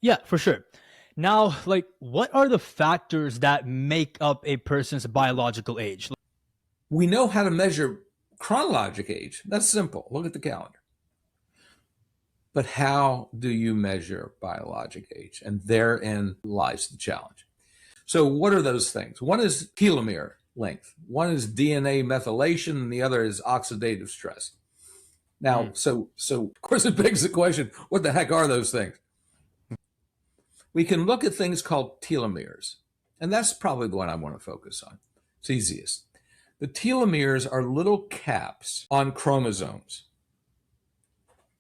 Yeah, for sure. Now, like, what are the factors that make up a person's biological age? We know how to measure chronologic age. That's simple. Look at the calendar. But how do you measure biologic age? And therein lies the challenge. So, what are those things? One is telomere length, one is DNA methylation, and the other is oxidative stress. Now, Mm, so of course, it begs the question: what the heck are those things? We can look at things called telomeres, and that's probably the one I want to focus on. It's easiest. The telomeres are little caps on chromosomes.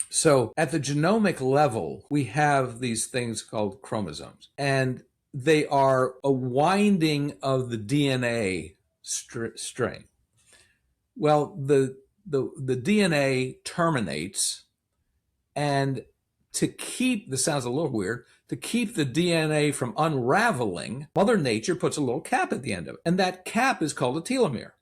So at the genomic level, we have these things called chromosomes, and they are a winding of the DNA string. Well, the DNA terminates, and to keep, this sounds a little weird, to keep the DNA from unraveling, Mother Nature puts a little cap at the end of it, and that cap is called a telomere.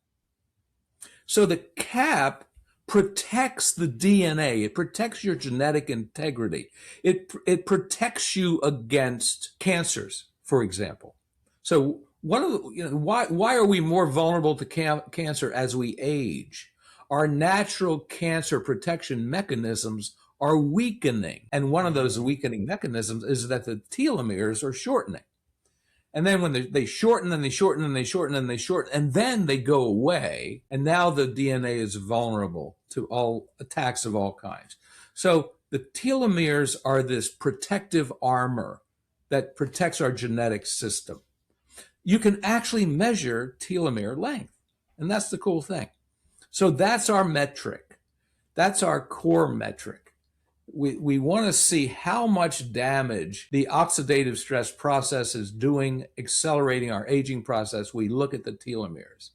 So the cap protects the DNA. It protects your genetic integrity. It protects you against cancers, for example. So one of the, why are we more vulnerable to cancer as we age? Our natural cancer protection mechanisms are weakening, and one of those weakening mechanisms is that the telomeres are shortening. And then when they shorten and they shorten and they shorten and they shorten, and then they go away, and now the DNA is vulnerable to all attacks of all kinds. So the telomeres are this protective armor that protects our genetic system. You can actually measure telomere length, and that's the cool thing. So that's our metric. That's our core metric. We want to see how much damage the oxidative stress process is doing, accelerating our aging process. We look at the telomeres.